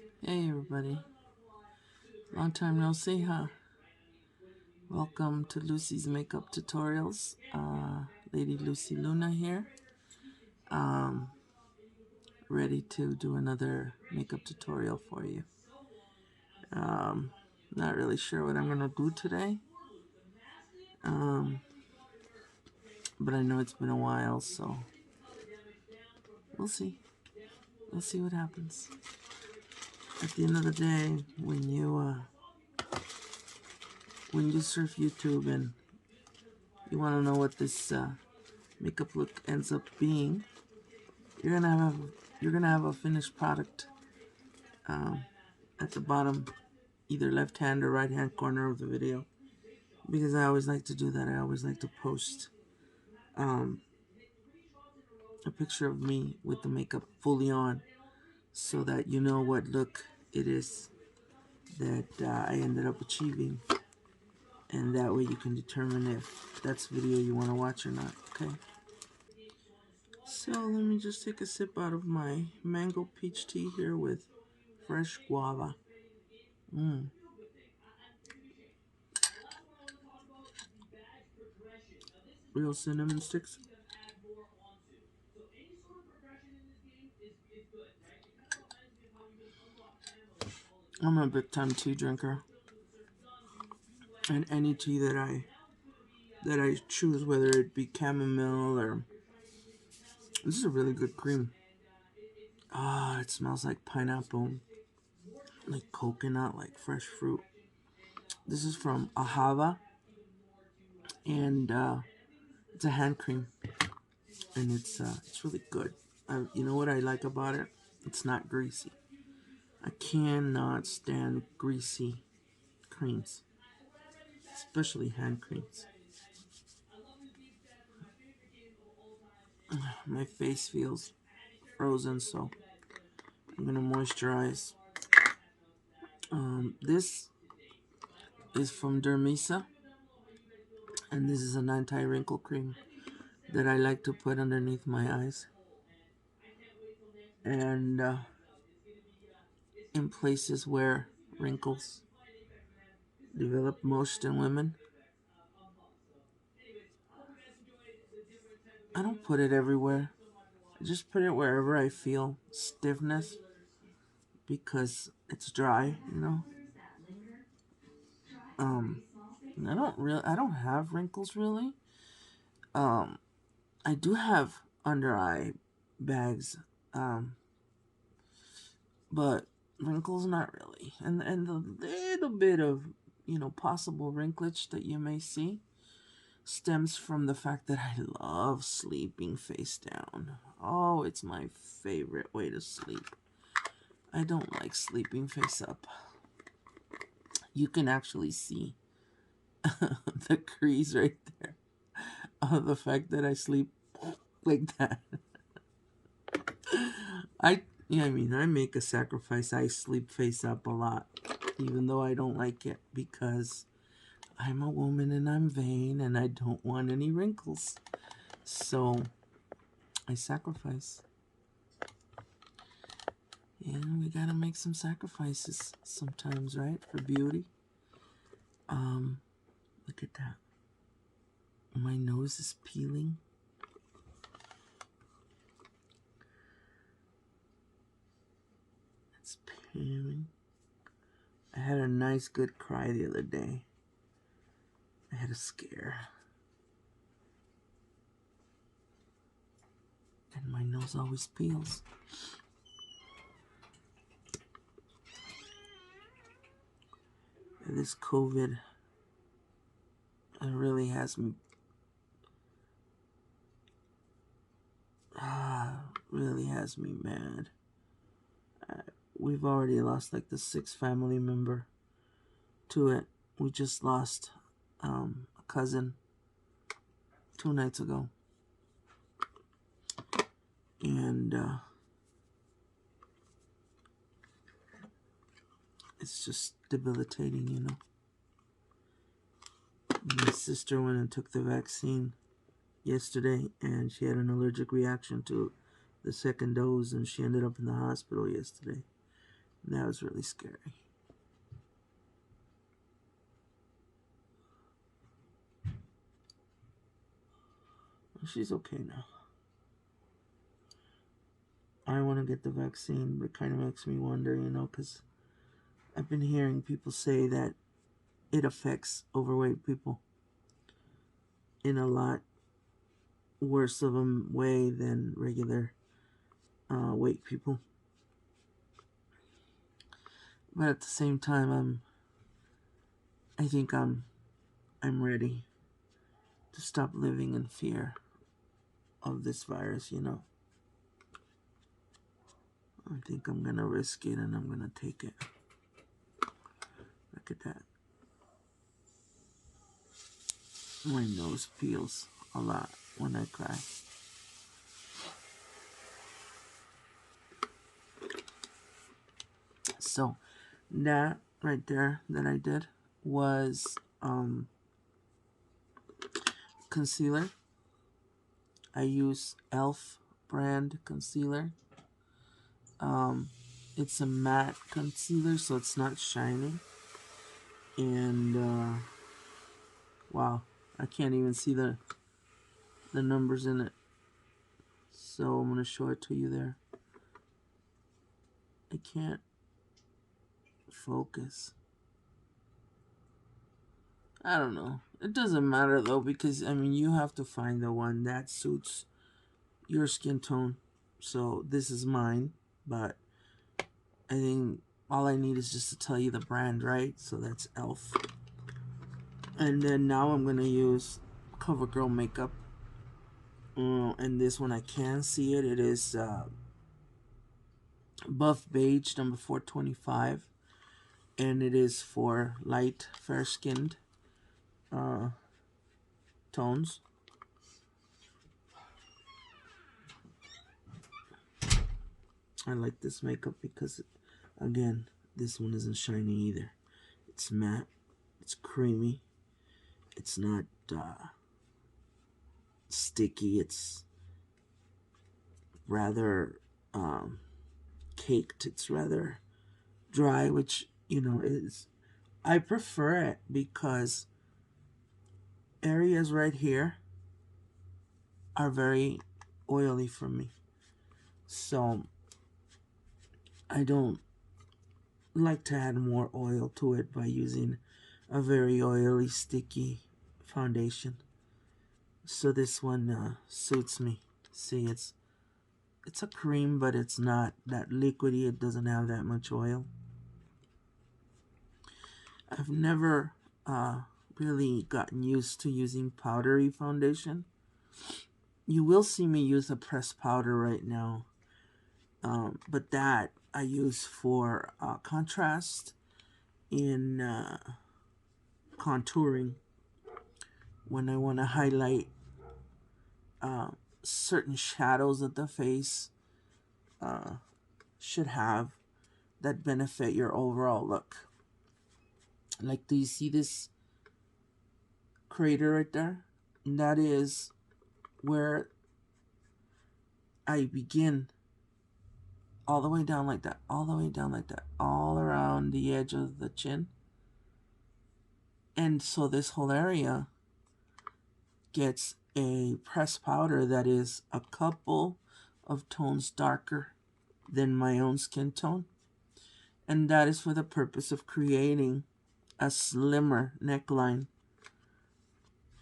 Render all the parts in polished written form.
Hey everybody, long time no see, huh? Welcome to Lucy's Makeup Tutorials. Lady Lucy Luna here. Ready to do another makeup tutorial for you. Not really sure what I'm gonna do today. But I know it's been a while, so we'll see. We'll see what happens. At the end of the day, when you surf YouTube and you want to know what this makeup look ends up being, you're gonna have a finished product at the bottom, either left hand or right hand corner of the video, because I always like to do that. I always like to post a picture of me with the makeup fully on, so that you know what look it is that I ended up achieving, and that way you can determine if that's video you want to watch or not. Okay, so let me just take a sip out of my mango peach tea here with fresh guava. Real cinnamon sticks. I'm a big time tea drinker, and any tea that I choose, whether it be chamomile or, this is a really good cream. It smells like pineapple, like coconut, like fresh fruit. This is from Ahava, and it's a hand cream, and it's really good. You know what I like about it? It's not greasy. I cannot stand greasy creams, especially hand creams. My face feels frozen, so I'm gonna moisturize. This is from Dermisa, and this is an anti-wrinkle cream that I like to put underneath my eyes and in places where wrinkles develop most in women. I don't put it everywhere. I just put it wherever I feel stiffness, because it's dry, you know. I don't have wrinkles really. I do have under eye bags, but wrinkles not really. And the little bit of, possible wrinklage that you may see stems from the fact that I love sleeping face down. Oh, it's my favorite way to sleep. I don't like sleeping face up. You can actually see the crease right there of the fact that I sleep like that. I make a sacrifice. I sleep face up a lot, even though I don't like it, because I'm a woman and I'm vain and I don't want any wrinkles. So I sacrifice. And we gotta make some sacrifices sometimes, right? For beauty. Look at that. My nose is peeling. It's peeling. I had a nice good cry the other day. I had a scare. And my nose always peels. This COVID really has me mad. We've already lost like the 6th family member to it. We just lost a cousin 2 nights ago. And it's just debilitating, you know. My sister went and took the vaccine yesterday, and she had an allergic reaction to the 2nd dose, and she ended up in the hospital yesterday. That was really scary. She's okay now. I want to get the vaccine, but it kind of makes me wonder, you know, because I've been hearing people say that it affects overweight people in a lot worse of a way than regular weight people. But at the same time, I think I'm ready to stop living in fear of this virus, you know. I think I'm gonna risk it and I'm gonna take it. Look at that. My nose peels a lot when I cry. So that right there that I did was concealer. I use e.l.f. brand concealer. It's a matte concealer, so it's not shiny. And wow, I can't even see the numbers in it. So I'm gonna show it to you there. I can't focus. I don't know. It doesn't matter though, because I mean you have to find the one that suits your skin tone. So this is mine, but I think all I need is just to tell you the brand, right? So that's e.l.f. And then now I'm gonna use Covergirl Makeup. And this one I can see it. It is Buff Beige number 425, and it is for light, fair-skinned tones. I like this makeup because, again, this one isn't shiny either. It's matte, it's creamy, it's not sticky, it's rather caked, it's rather dry, which, you know, is, I prefer it because areas right here are very oily for me. So I don't like to add more oil to it by using a very oily, sticky foundation. So this one suits me. See, it's a cream, but it's not that liquidy. It doesn't have that much oil. I've never really gotten used to using powdery foundation. You will see me use a pressed powder right now, but that I use for contrast in contouring when I want to highlight certain shadows that the face should have that benefit your overall look. Like, do you see this crater right there? And that is where I begin, all the way down like that, all the way down like that, all around the edge of the chin. And so this whole area gets a pressed powder that is a couple of tones darker than my own skin tone. And that is for the purpose of creating a slimmer neckline.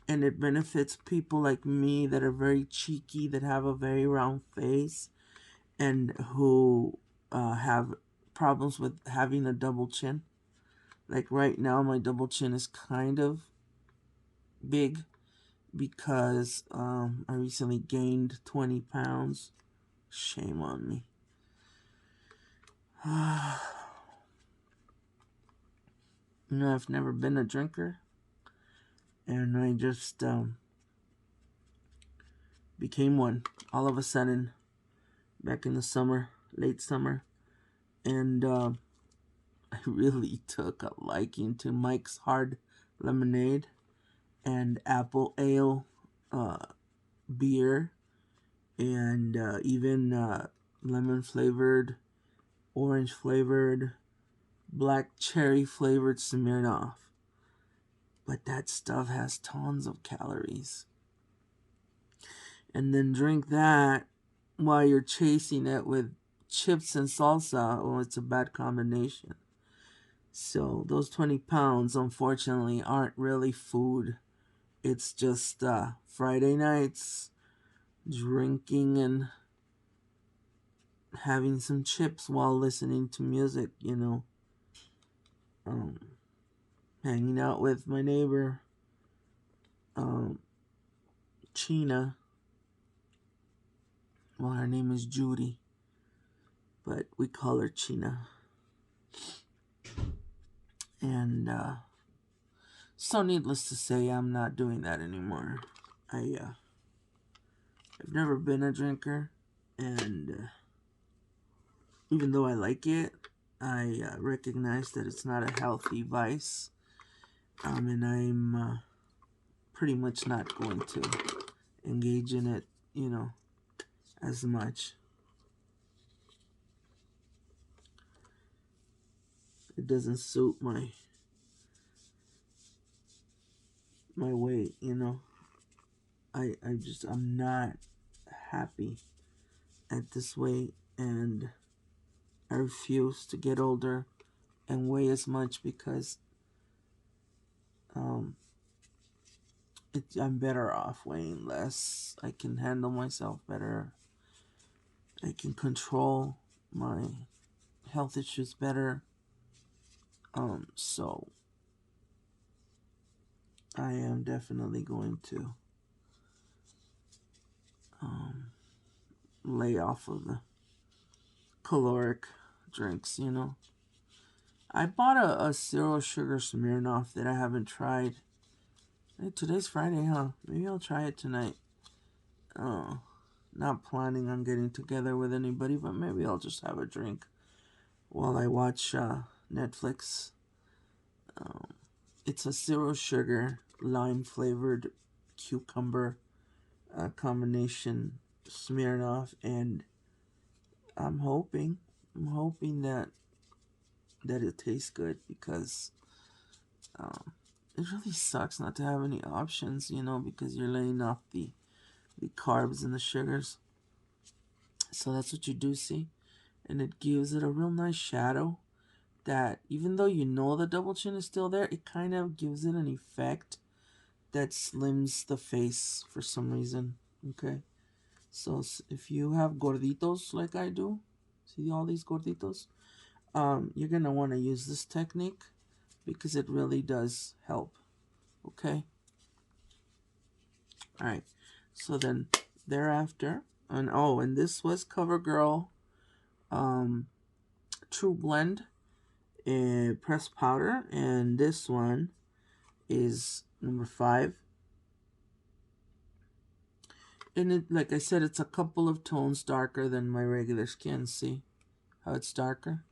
And it benefits people like me that are very cheeky, that have a very round face, and who have problems with having a double chin. Like right now, my double chin is kind of big because I recently gained 20 pounds. Shame on me. You know, I've never been a drinker, and I just became one all of a sudden back in the summer, late summer. And I really took a liking to Mike's Hard Lemonade and Apple Ale beer, and even lemon flavored orange flavored, black cherry flavored Smirnoff. But that stuff has tons of calories. And then drink that while you're chasing it with chips and salsa. Oh, it's a bad combination. So those 20 pounds, unfortunately, aren't really food. It's just Friday nights, drinking and having some chips while listening to music, you know. Hanging out with my neighbor, China. Well, her name is Judy, but we call her China. And so needless to say, I'm not doing that anymore. I've never been a drinker, and even though I like it, I recognize that it's not a healthy vice, and I'm pretty much not going to engage in it, you know, as much. It doesn't suit my weight, you know. I'm not happy at this weight, and I refuse to get older and weigh as much because I'm better off weighing less. I can handle myself better. I can control my health issues better. So I am definitely going to lay off of the caloric drinks, you know. I bought a zero sugar Smirnoff that I haven't tried. Hey, today's Friday, huh? Maybe I'll try it tonight. Not planning on getting together with anybody, but maybe I'll just have a drink while I watch Netflix. It's a zero sugar, lime flavored cucumber combination Smirnoff, and I'm hoping that it tastes good, because it really sucks not to have any options, you know, because you're laying off the carbs and the sugars. So that's what you do see, and it gives it a real nice shadow that, even though you know the double chin is still there, it kind of gives it an effect that slims the face for some reason. Okay, so if you have gorditos like I do, see all these gorditos, you're gonna want to use this technique because it really does help. Okay, all right. So then thereafter, and this was CoverGirl True Blend pressed powder, and this one is number 5. And it, like I said, it's a couple of tones darker than my regular skin. See how it's darker?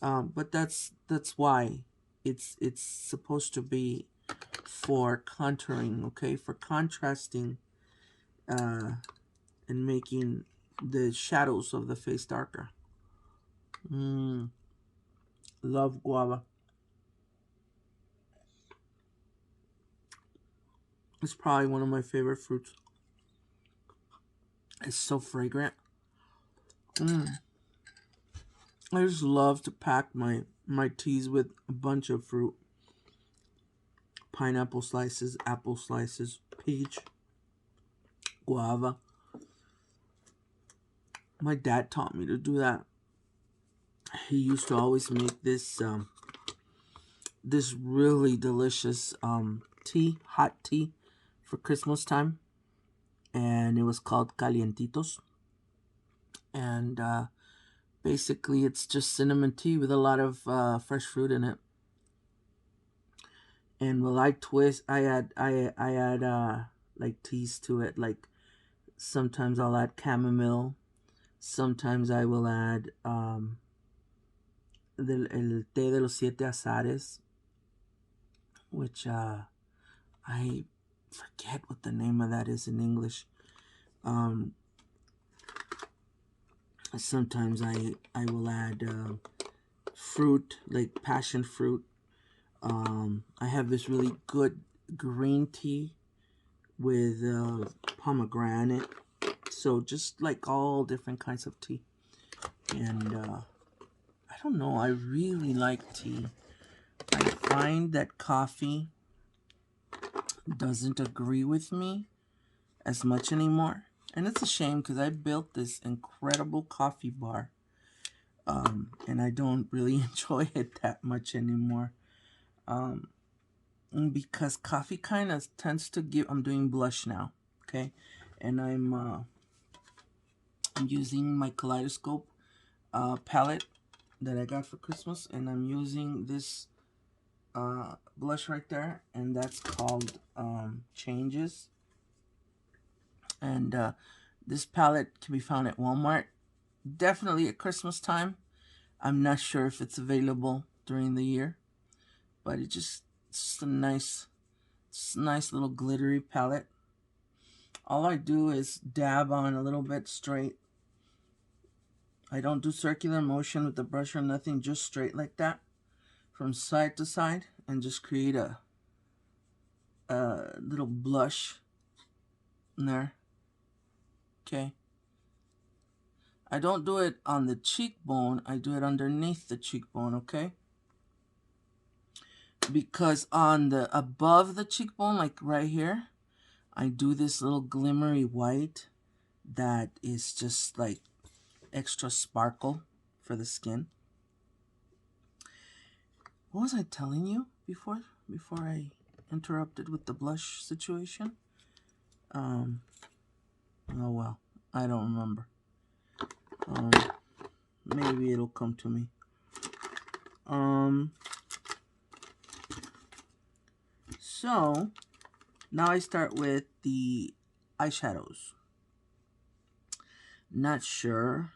But that's why it's supposed to be for contouring, okay, for contrasting, and making the shadows of the face darker. Love guava. It's probably one of my favorite fruits. It's so fragrant. I just love to pack my teas with a bunch of fruit. Pineapple slices, apple slices, peach, guava. My dad taught me to do that. He used to always make this this really delicious tea, hot tea, for Christmas time, and it was called calientitos. And basically, it's just cinnamon tea with a lot of fresh fruit in it. And while I twist, I add like teas to it. Like sometimes I'll add chamomile. Sometimes I will add el té de los 7 azares, which I forget what the name of that is in English. Sometimes I will add fruit, like passion fruit. I have this really good green tea with pomegranate. So just like all different kinds of tea. And I don't know, I really like tea. I find that coffee doesn't agree with me as much anymore. And it's a shame because I built this incredible coffee bar. And I don't really enjoy it that much anymore. Um, because coffee kind of tends to give. I'm doing blush now, okay, and I'm using my kaleidoscope palette that I got for Christmas, and I'm using this blush right there, and that's called Changes. And this palette can be found at Walmart. Definitely at Christmas time. I'm not sure if it's available during the year, but it's just a nice little glittery palette. All I do is dab on a little bit straight. I don't do circular motion with the brush or nothing, just straight like that from side to side, and just create a little blush in there. Okay. I don't do it on the cheekbone, I do it underneath the cheekbone, okay? Because on the above the cheekbone, like right here, I do this little glimmery white that is just like extra sparkle for the skin. What was I telling you before I interrupted with the blush situation? Oh well, I don't remember. Maybe it'll come to me. So now I start with the eyeshadows. Not sure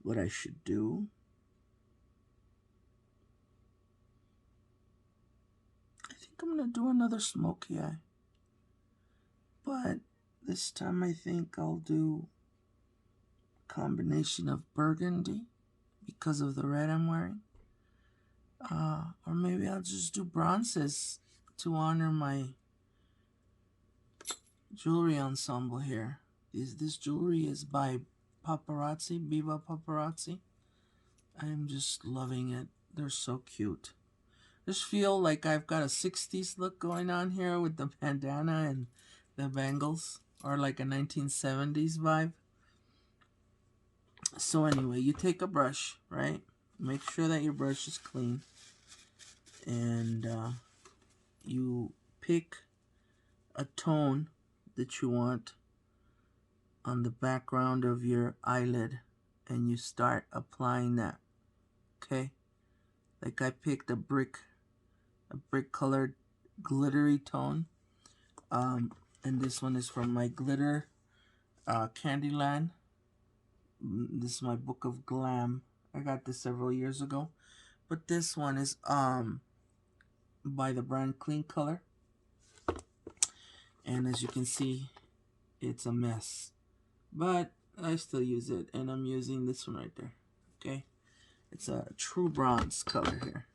what I should do. I think I'm gonna do another smoky eye, but this time I think I'll do a combination of burgundy because of the red I'm wearing. Or maybe I'll just do bronzes to honor my jewelry ensemble here. This jewelry is by Paparazzi, Viva Paparazzi. I'm just loving it. They're so cute. Just feel like I've got a 60s look going on here with the bandana and the bangles, or like a 1970s vibe. So anyway, you take a brush, right? Make sure that your brush is clean. And you pick a tone that you want on the background of your eyelid, and you start applying that. Okay, like I picked a brick colored glittery tone, and this one is from my glitter Candyland. This is my book of glam. I got this several years ago, but this one is by the brand Clean Color, and as you can see, it's a mess, but I still use it, and I'm using this one right there. Okay, it's a true bronze color here,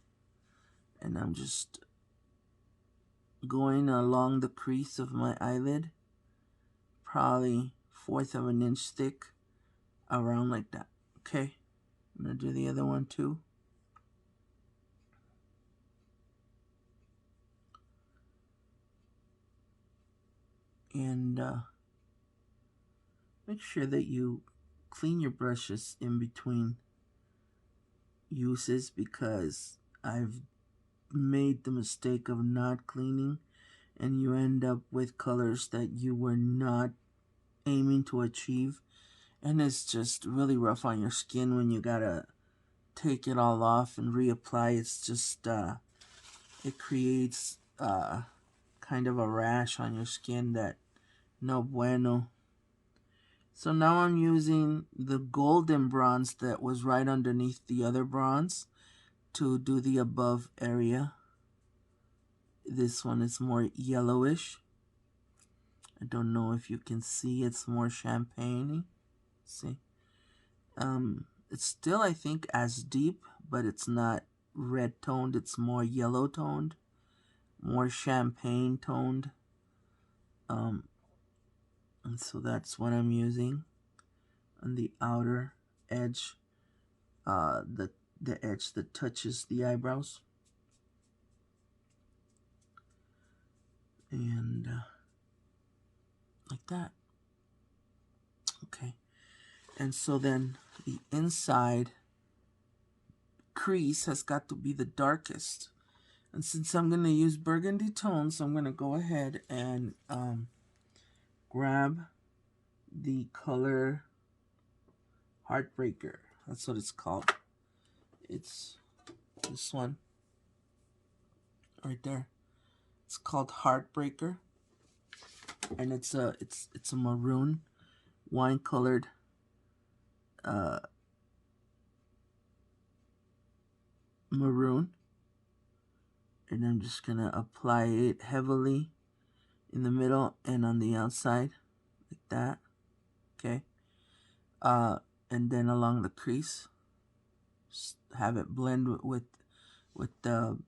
and I'm just going along the crease of my eyelid, probably 1/4 of an inch thick, around like that. Okay, I'm gonna do the other one too. And make sure that you clean your brushes in between uses, because I've made the mistake of not cleaning, and you end up with colors that you were not aiming to achieve, and it's just really rough on your skin when you gotta take it all off and reapply. It's just it creates kind of a rash on your skin that no bueno. So now I'm using the golden bronze that was right underneath the other bronze to do the above area. This one is more yellowish. I don't know if you can see, it's more champagne-y. See? It's still, I think, as deep, but it's not red toned. It's more yellow toned, more champagne toned. And so that's what I'm using on the outer edge, the edge that touches the eyebrows. And like that. Okay. And so then the inside crease has got to be the darkest. And since I'm going to use burgundy tones, I'm going to go ahead and grab the color Heartbreaker. That's what it's called. It's this one right there. It's called Heartbreaker, and it's a maroon, wine colored maroon. And I'm just gonna apply it heavily in the middle and on the outside, like that. Okay. And then along the crease, just have it blend with the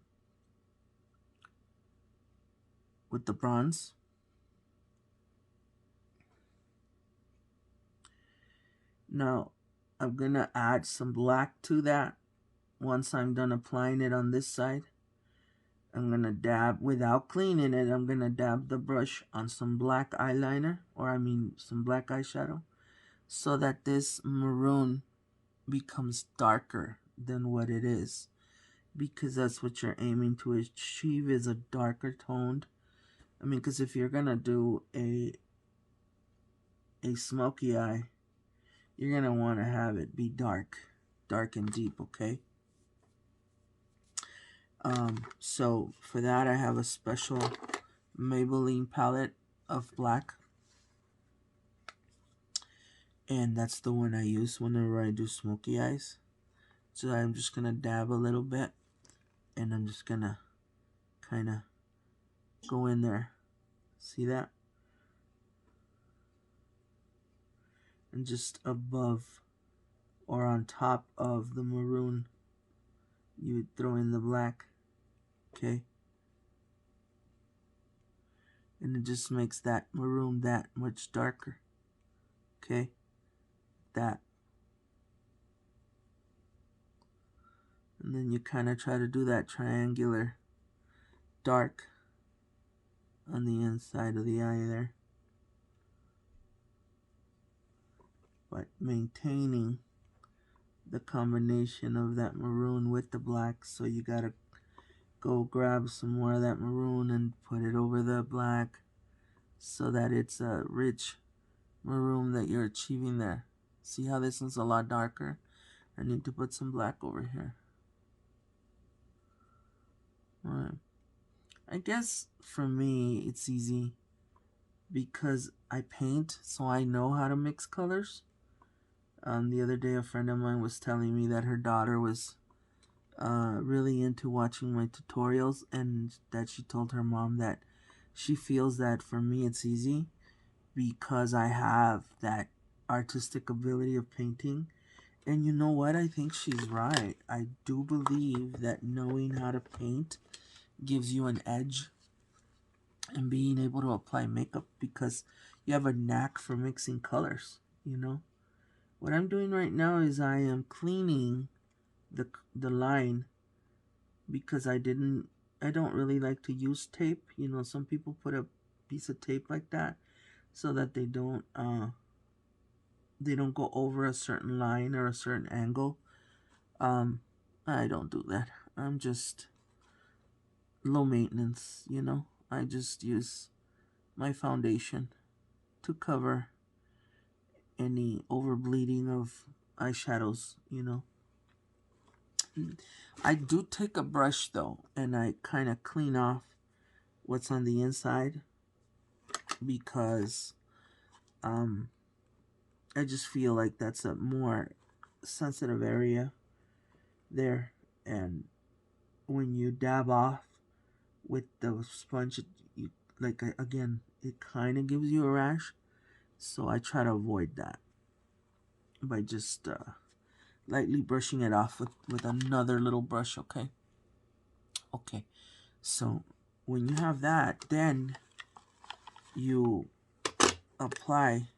bronze. Now I'm gonna add some black to that. Once I'm done applying it on this side, I'm gonna dab, without cleaning it, I'm gonna dab the brush on some black eyeliner, or I mean some black eyeshadow, so that this maroon becomes darker than what it is, because that's what you're aiming to achieve, is a darker toned. I mean, because if you're gonna do a smoky eye, you're gonna want to have it be dark and deep. Okay. So for that, I have a special Maybelline palette of black, and that's the one I use whenever I do smoky eyes. So I'm just gonna dab a little bit, and I'm just gonna kind of go in there. See that? And just above or on top of the maroon, you would throw in the black. Okay. And it just makes that maroon that much darker. Okay. That. And then you kind of try to do that triangular dark on the inside of the eye there, but maintaining the combination of that maroon with the black. So you gotta go grab some more of that maroon and put it over the black, so that it's a rich maroon that you're achieving there. See how this one's a lot darker? I need to put some black over here. Alright. I guess for me it's easy because I paint, so I know how to mix colors. The other day a friend of mine was telling me that her daughter was really into watching my tutorials, and that she told her mom that she feels that for me it's easy because I have that artistic ability of painting. And you know what? I think she's right. I do believe that knowing how to paint gives you an edge in being able to apply makeup, because you have a knack for mixing colors, you know? What I'm doing right now is I am cleaning the line, because I don't really like to use tape. You know, some people put a piece of tape like that so that they don't go over a certain line or a certain angle. I don't do that. I'm just low maintenance, you know. I just use my foundation to cover any overbleeding of eyeshadows, you know. I do take a brush though, and I kind of clean off what's on the inside, because I just feel like that's a more sensitive area there. And when you dab off with the sponge, again, it kind of gives you a rash, so I try to avoid that. by just lightly brushing it off with another little brush, okay? Okay, so when you have that, then you apply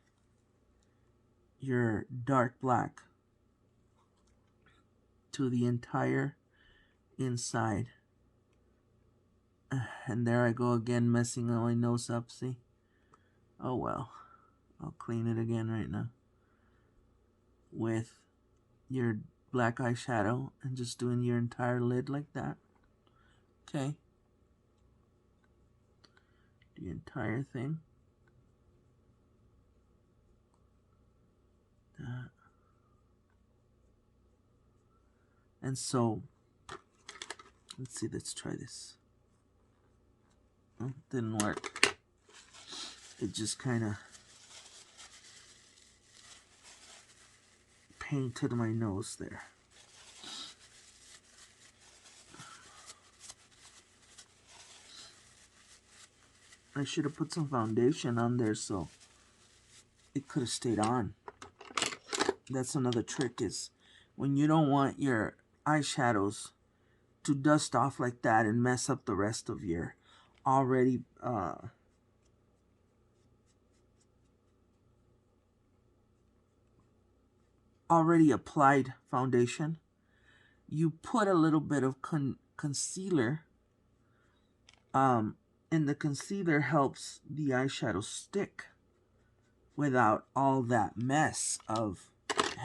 your dark black to the entire inside. And there I go again, messing my nose up, see? Oh well, I'll clean it again right now. With your black eyeshadow and just doing your entire lid like that. Okay. The entire thing. That. And so, let's see, let's try this. Oh, didn't work. It just kind of painted my nose there. I should have put some foundation on there so it could have stayed on. That's another trick, is when you don't want your eyeshadows to dust off like that and mess up the rest of your already applied foundation, you put a little bit of concealer, and the concealer helps the eyeshadow stick without all that mess of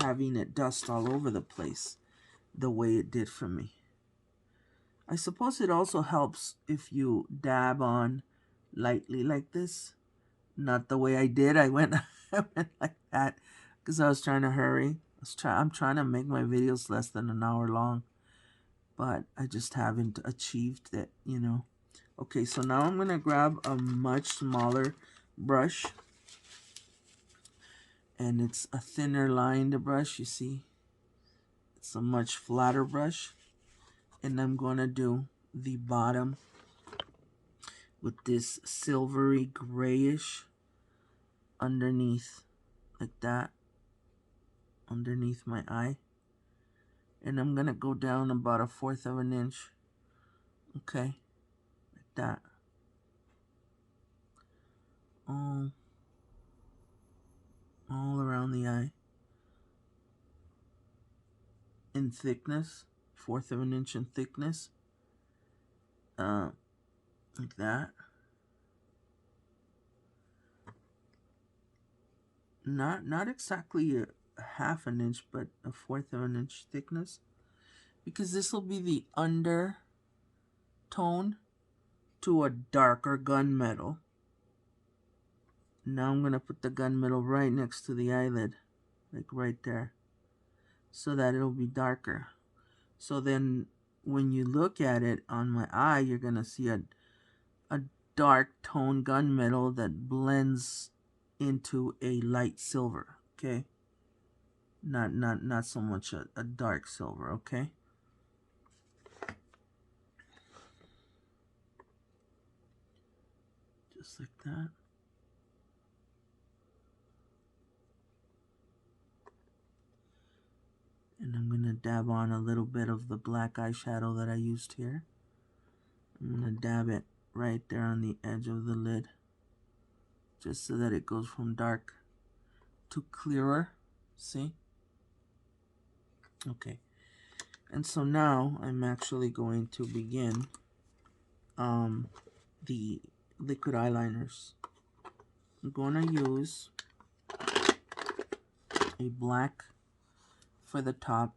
having it dust all over the place the way it did for me. I suppose it also helps if you dab on lightly like this. Not the way I did. I went, I went like that because I was trying to hurry. I'm trying to make my videos less than an hour long, but I just haven't achieved it, you know. Okay, so now I'm going to grab a much smaller brush, and it's a thinner lined brush, you see. It's a much flatter brush, and I'm going to do the bottom with this silvery grayish underneath, like that, underneath my eye. And I'm going to go down about 1/4 of an inch, okay, like that. All around the eye. In thickness, 1/4 of an inch in thickness, like that. Not exactly a 1/2 an inch, but 1/4 of an inch thickness, because this will be the undertone to a darker gunmetal. Now I'm gonna put the gunmetal right next to the eyelid, like right there, so that it'll be darker. So then when you look at it on my eye, you're gonna see a dark tone gunmetal that blends into a light silver, okay? Not so much a dark silver, okay? Just like that. And I'm going to dab on a little bit of the black eyeshadow that I used here. I'm going to dab it right there on the edge of the lid, just so that it goes from dark to clearer. See? Okay. And so now I'm actually going to begin the liquid eyeliners. I'm going to use a black for the top,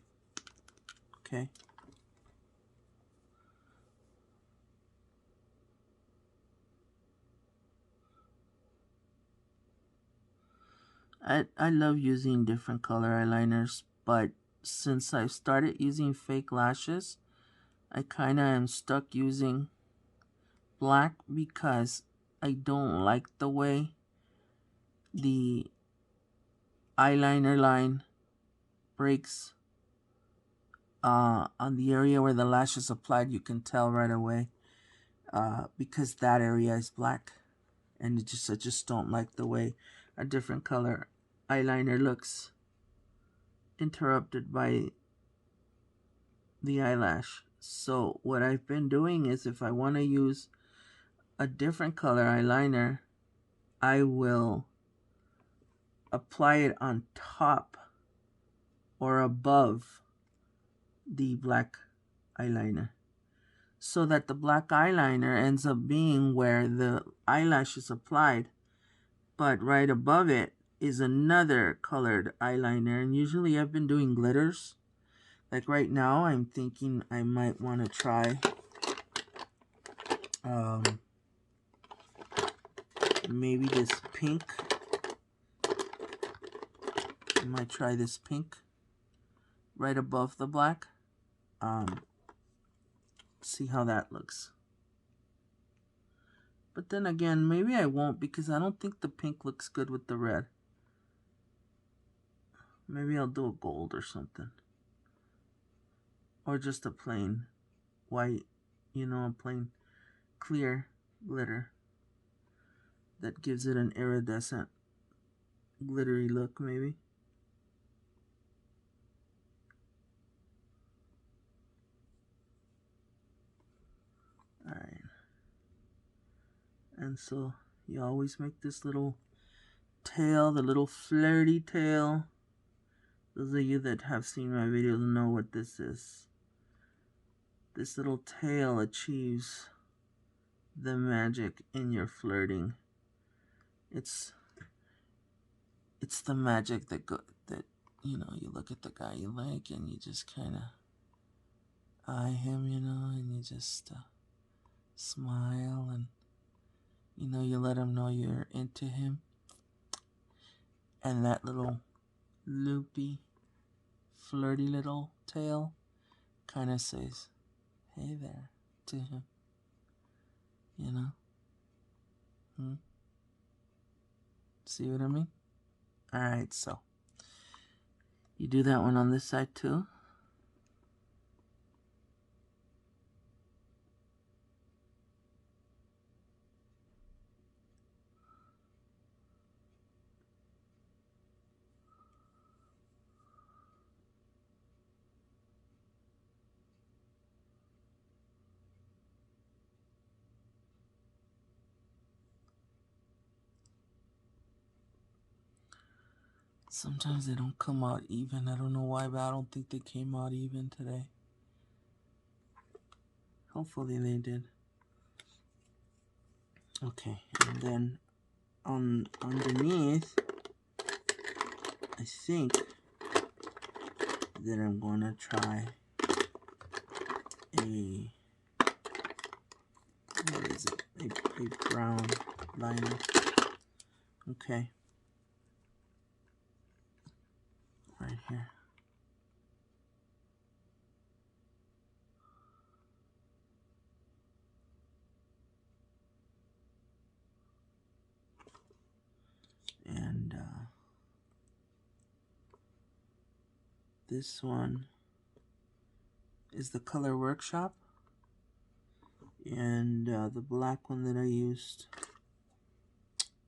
okay? I love using different color eyeliners, but since I've started using fake lashes, I kind of am stuck using black because I don't like the way the eyeliner line breaks on the area where the lash is applied. You can tell right away because that area is black, and I just don't like the way a different color eyeliner looks interrupted by the eyelash. So what I've been doing is, if I want to use a different color eyeliner, I will apply it on top or above the black eyeliner, so that the black eyeliner ends up being where the eyelash is applied, but right above it is another colored eyeliner. And usually I've been doing glitters. Like right now, I'm thinking I might want to try maybe this pink. I might try this pink right above the black. See how that looks. But then again, maybe I won't, because I don't think the pink looks good with the red. Maybe I'll do a gold or something. Or just a plain white, you know, a plain clear glitter that gives it an iridescent, glittery look, maybe. Alright. And so you always make this little tail, the little flirty tail. Those of you that have seen my videos know what this is. This little tail achieves the magic in your flirting. It's the magic that you know, you look at the guy you like and you just kind of eye him, you know, and you just smile, and you know, you let him know you're into him. And that little loopy, flirty little tail kind of says, "Hey there," to him, you know? See what I mean? Alright, so you do that one on this side too. Sometimes they don't come out even. I don't know why, but I don't think they came out even today. Hopefully they did. Okay, and then underneath, I think that I'm gonna try what is it? A brown liner. Okay. Right here. And this one is the Color Workshop, and the black one that I used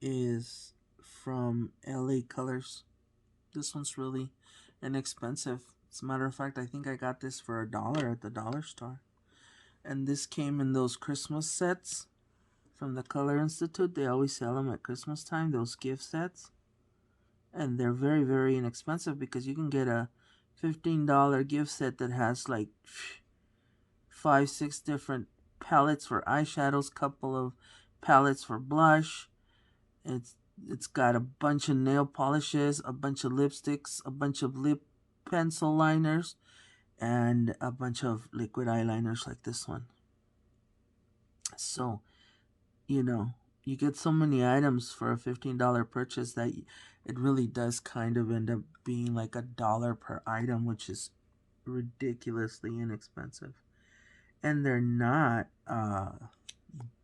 is from LA Colors. This one's really inexpensive. As a matter of fact, I think I got this for $1 at the dollar store. And this came in those Christmas sets from the Color Institute. They always sell them at Christmas time, those gift sets. And they're very, very inexpensive, because you can get a $15 gift set that has like 5-6 different palettes for eyeshadows, couple of palettes for blush. It's got a bunch of nail polishes, a bunch of lipsticks, a bunch of lip pencil liners, and a bunch of liquid eyeliners like this one. So, you know, you get so many items for a $15 purchase that it really does kind of end up being like $1 per item, which is ridiculously inexpensive. And they're not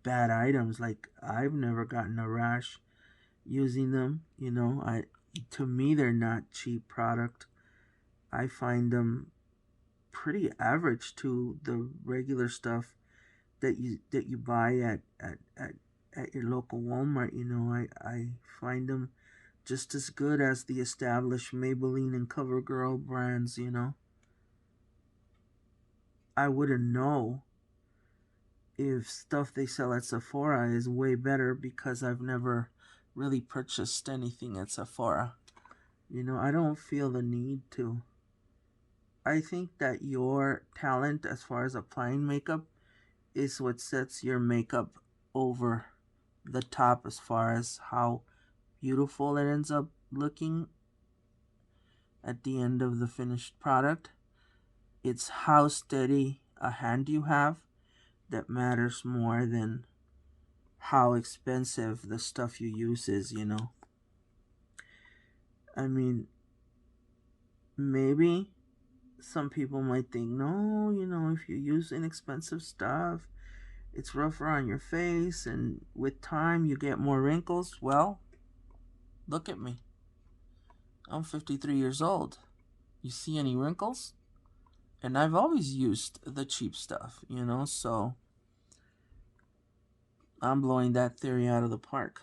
bad items. Like, I've never gotten a rash using them. You know, to me, they're not cheap product. I find them pretty average to the regular stuff that you buy at your local Walmart. You know, I find them just as good as the established Maybelline and Covergirl brands, you know. I wouldn't know if stuff they sell at Sephora is way better because I've never really purchased anything at Sephora. You know, I don't feel the need to. I think that your talent as far as applying makeup is what sets your makeup over the top as far as how beautiful it ends up looking at the end of the finished product. It's how steady a hand you have that matters more than how expensive the stuff you use is, you know. I mean, maybe some people might think, no, you know, if you use inexpensive stuff, it's rougher on your face, and with time you get more wrinkles. Well, look at me. I'm 53 years old. You see any wrinkles? And I've always used the cheap stuff, you know, so I'm blowing that theory out of the park.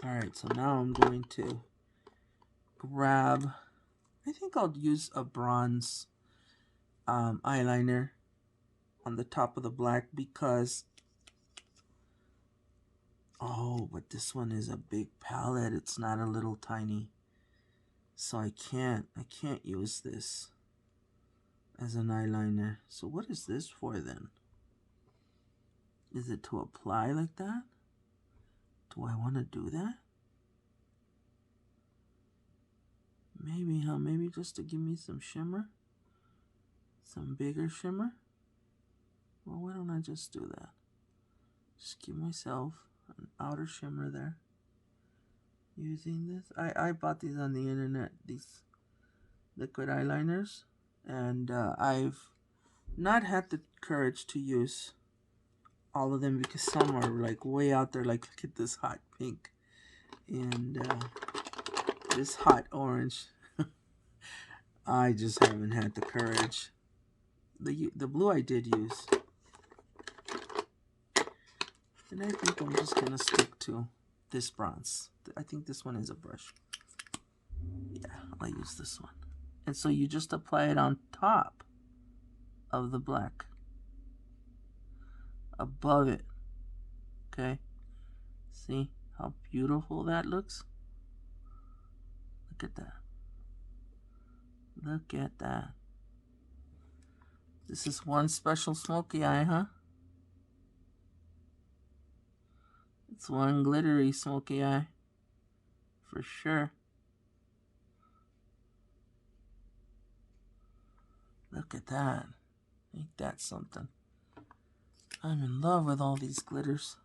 Alright, so now I'm going to grab, I think I'll use a bronze eyeliner on the top of the black because, oh, but this one is a big palette. It's not a little tiny. So I can't use this as an eyeliner. So what is this for then? Is it to apply like that? Do I want to do that? Maybe, huh? Maybe just to give me some shimmer? Some bigger shimmer? Well, why don't I just do that? Just give myself an outer shimmer there. Using this. I bought these on the internet, these liquid eyeliners. And I've not had the courage to use all of them because some are like way out there. Like, look at this hot pink. And this hot orange. I just haven't had the courage. The blue I did use. And I think I'm just going to stick to this bronze. I think this one is a brush. Yeah, I'll use this one. And so you just apply it on top of the black. Above it. Okay? See how beautiful that looks? Look at that. Look at that. This is one special smoky eye, huh? It's one glittery smoky eye. For sure. Look at that. Ain't that something? I'm in love with all these glitters.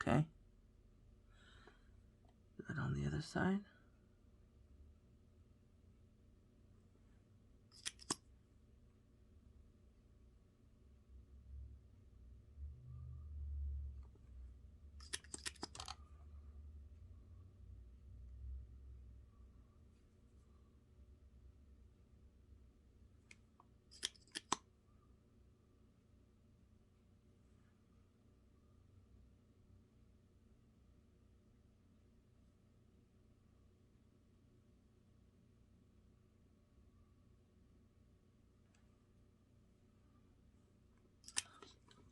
Okay. Do it on the other side.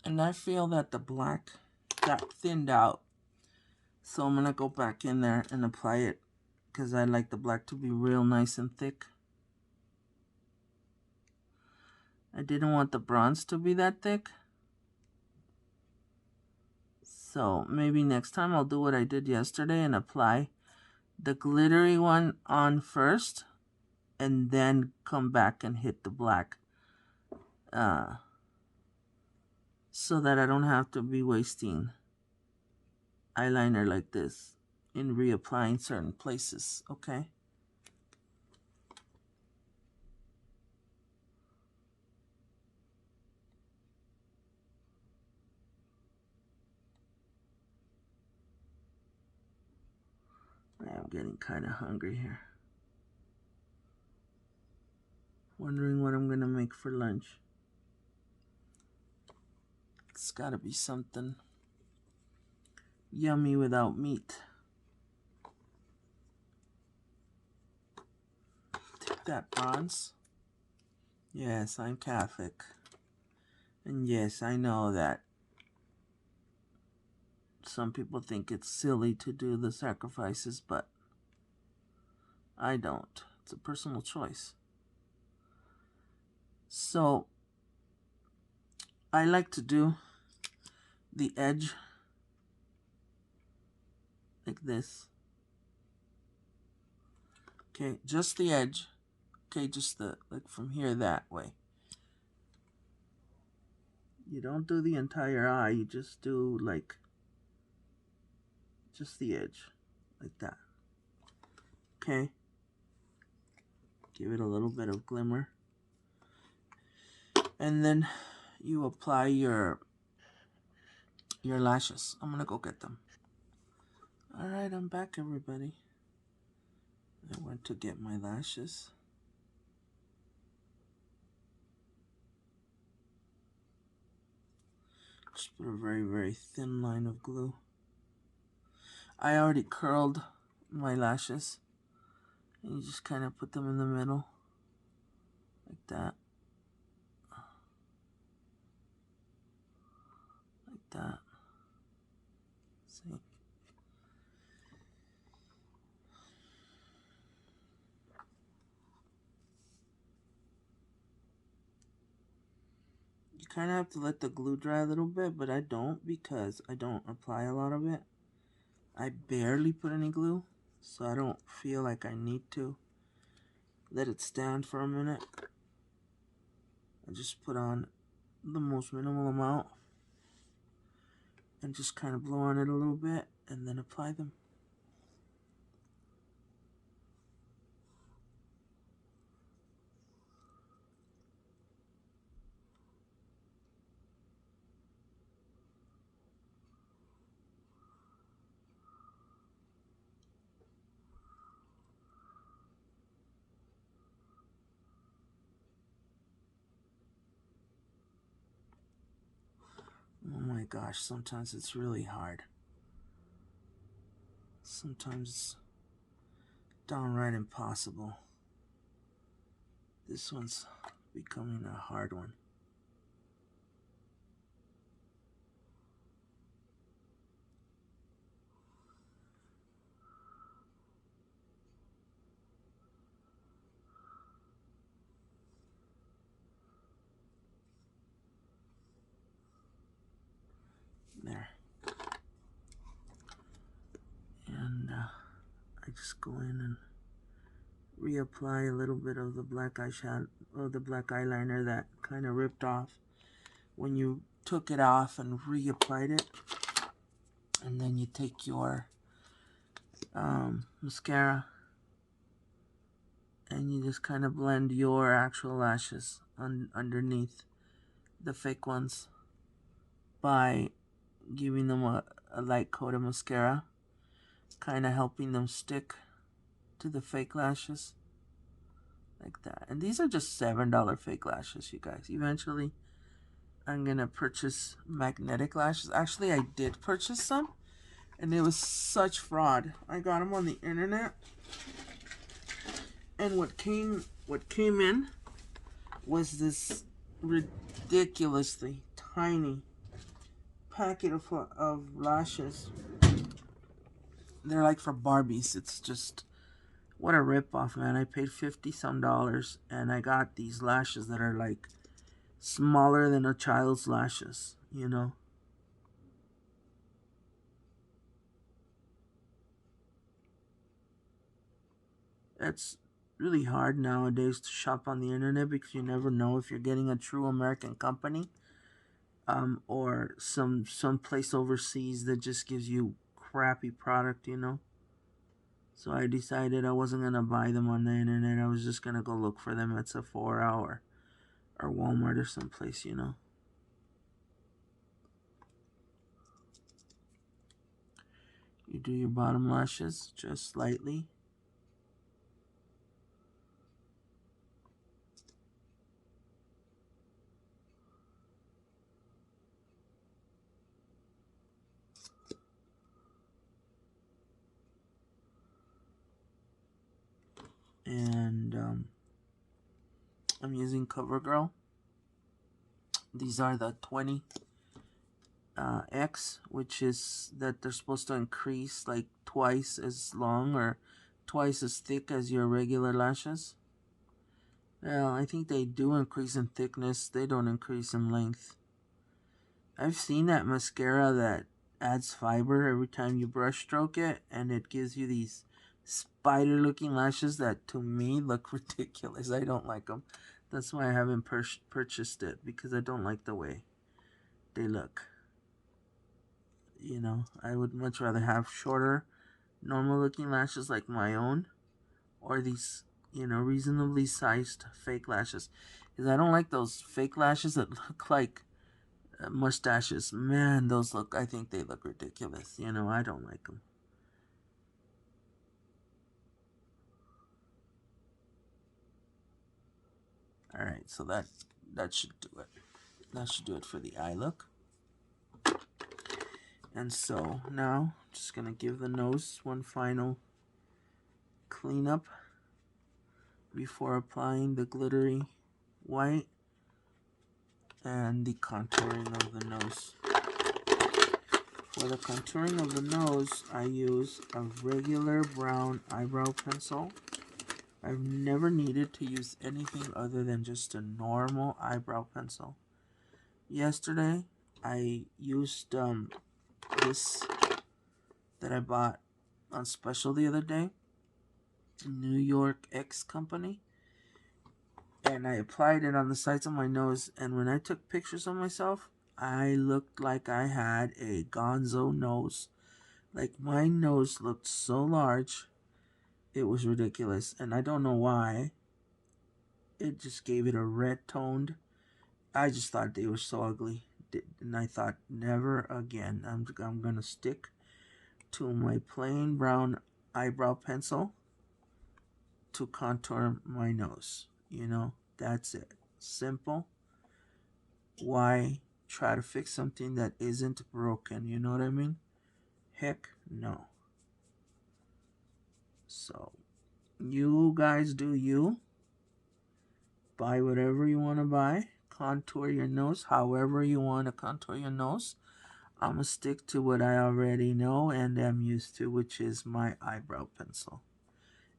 And I feel that the black got thinned out. So I'm going to go back in there and apply it because I like the black to be real nice and thick. I didn't want the bronze to be that thick. So maybe next time I'll do what I did yesterday and apply the glittery one on first and then come back and hit the black. So that I don't have to be wasting eyeliner like this in reapplying certain places, okay? I'm getting kind of hungry here. Wondering what I'm gonna make for lunch. It's gotta be something yummy without meat. Take that, bronze. Yes, I'm Catholic. And yes, I know that some people think it's silly to do the sacrifices, but I don't. It's a personal choice. So, I like to do the edge like this. Okay, just the edge. Okay, just the, like from here that way. You don't do the entire eye, you just do like, just the edge, like that. Okay. Give it a little bit of glimmer. And then you apply your lashes. I'm gonna go get them. Alright, I'm back, everybody. I went to get my lashes. Just put a very, very thin line of glue. I already curled my lashes. And you just kind of put them in the middle. Like that. Like that. See? You kind of have to let the glue dry a little bit, but I don't because I don't apply a lot of it. I barely put any glue, so I don't feel like I need to let it stand for a minute. I just put on the most minimal amount and just kind of blow on it a little bit and then apply them. Oh my gosh, sometimes it's really hard. Sometimes it's downright impossible. This one's becoming a hard one. There. And I just go in and reapply a little bit of the black eyeshadow, or the black eyeliner that kind of ripped off when you took it off and reapplied it. And then you take your mascara and you just kind of blend your actual lashes underneath the fake ones by giving them a light coat of mascara, kind of helping them stick to the fake lashes like that. And these are just $7 fake lashes, you guys. Eventually I'm gonna purchase magnetic lashes. Actually, I did purchase some and it was such fraud. I got them on the internet, and what came in was this ridiculously tiny packet of lashes. They're like for Barbies. It's just, what a ripoff, man. I paid $50 some and I got these lashes that are like smaller than a child's lashes, you know. It's really hard nowadays to shop on the internet because you never know if you're getting a true American company, or some place overseas that just gives you crappy product, you know. So I decided I wasn't gonna buy them on the internet. I was just gonna go look for them at Sephora or Walmart or someplace, you know. You do your bottom lashes just slightly. And I'm using Covergirl. These are the 20 X, which is that they're supposed to increase like twice as long or twice as thick as your regular lashes. Well, I think they do increase in thickness. They don't increase in length. I've seen that mascara that adds fiber every time you brush stroke it, and it gives you these spider looking lashes that to me look ridiculous. I don't like them. That's why I haven't purchased it, because I don't like the way they look. You know, I would much rather have shorter, normal looking lashes like my own, or these, you know, reasonably sized fake lashes. Because I don't like those fake lashes that look like mustaches. Man, those look, I think they look ridiculous. You know, I don't like them. Alright, so that should do it. That should do it for the eye look. And so now, just going to give the nose one final cleanup before applying the glittery white and the contouring of the nose. For the contouring of the nose, I use a regular brown eyebrow pencil. I've never needed to use anything other than just a normal eyebrow pencil. Yesterday, I used this that I bought on special the other day, New York X Company, and I applied it on the sides of my nose, and when I took pictures of myself, I looked like I had a gonzo nose. Like, my nose looked so large, it was ridiculous, and I don't know why. It just gave it a red toned. I just thought they were so ugly, and I thought, never again. I'm gonna stick to my plain brown eyebrow pencil to contour my nose. You know, that's it. Simple. Why try to fix something that isn't broken? You know what I mean? Heck no. So, you guys do you. Buy whatever you want to buy. Contour your nose however you want to contour your nose. I'm going to stick to what I already know and am used to, which is my eyebrow pencil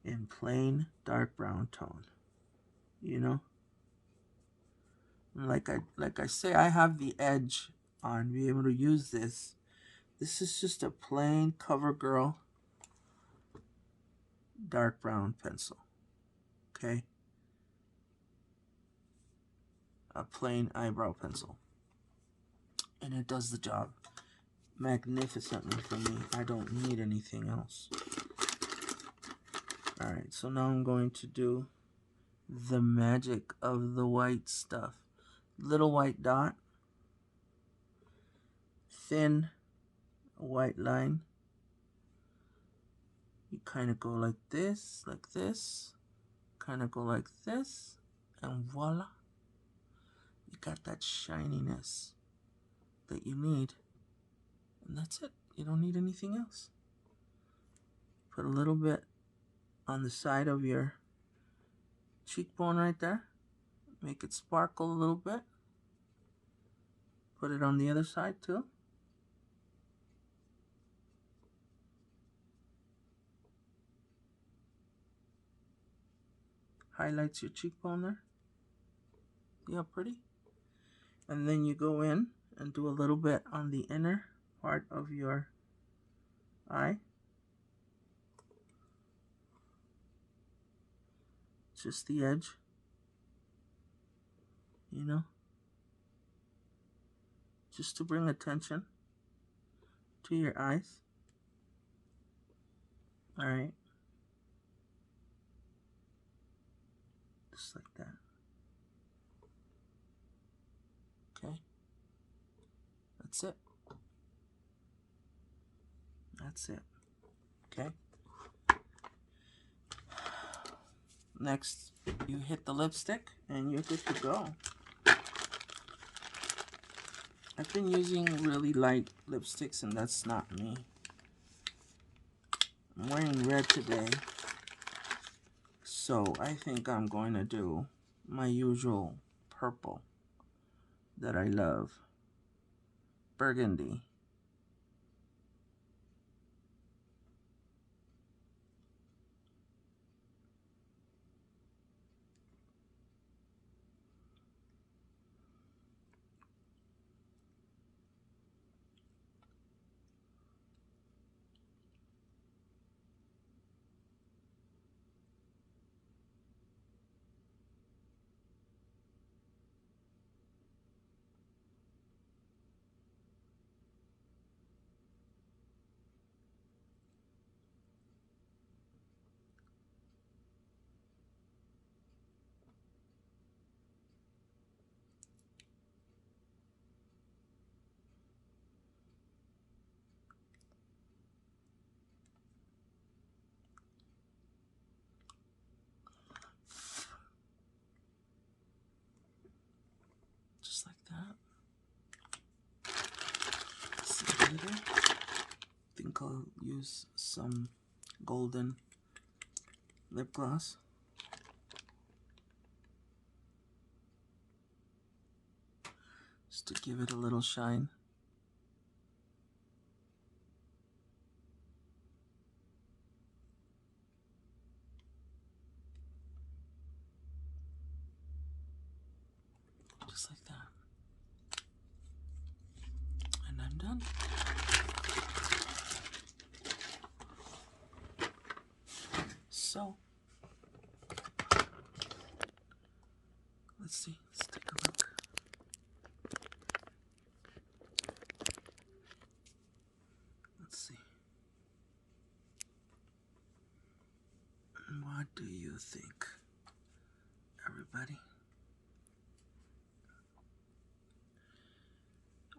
in plain dark brown tone. You know? Like I say, I have the edge on being able to use this. This is just a plain Covergirl dark brown pencil. Okay? A plain eyebrow pencil. And it does the job magnificently for me. I don't need anything else. Alright, so now I'm going to do the magic of the white stuff. Little white dot, thin white line. You kind of go like this, kind of go like this, and voila. You got that shininess that you need. And that's it. You don't need anything else. Put a little bit on the side of your cheekbone right there. Make it sparkle a little bit. Put it on the other side too. Highlights your cheekbone there. See how pretty? And then you go in and do a little bit on the inner part of your eye. Just the edge. You know? Just to bring attention to your eyes. Alright. Just like that. Okay. That's it. That's it. Okay. Next, you hit the lipstick and you're good to go. I've been using really light lipsticks and that's not me. I'm wearing red today. So I think I'm going to do my usual purple that I love, burgundy. Just like that. See later. I think I'll use some golden lip gloss. Just to give it a little shine. Just like that. And I'm done. So, let's see. Let's take a look. Let's see. What do you think, everybody?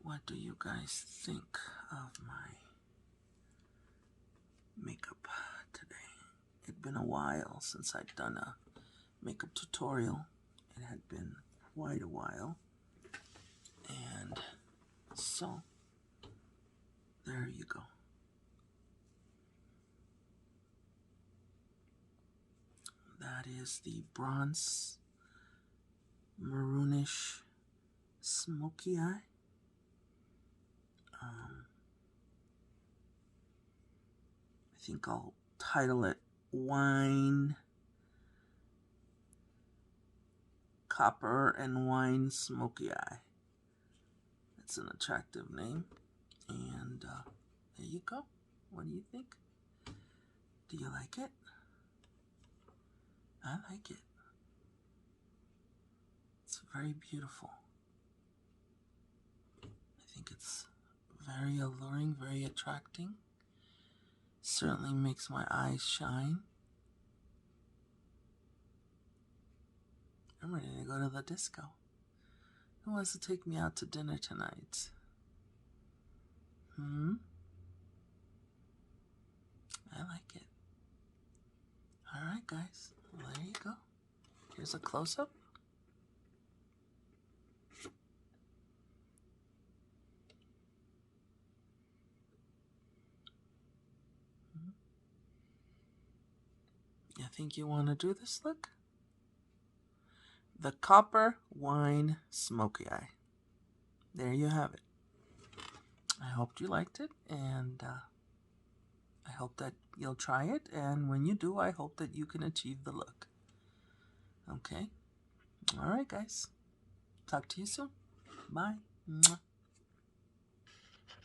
What do you guys think of my makeup today? It'd been a while since I'd done a makeup tutorial. It had been quite a while. And so, there you go. That is the bronze maroonish smoky eye. I think I'll title it Wine, Copper and Wine Smoky Eye. It's an attractive name. And there you go. What do you think? Do you like it? I like it. It's very beautiful. I think it's very alluring, very attracting. Certainly makes my eyes shine. I'm ready to go to the disco. Who wants to take me out to dinner tonight? I like it. Alright guys, well, there you go. Here's a close-up. You think you want to do this look? The Copper Wine Smoky Eye. There you have it. I hope you liked it, and I hope that you'll try it, and when you do, I hope that you can achieve the look. Okay? Alright, guys. Talk to you soon. Bye. Mwah.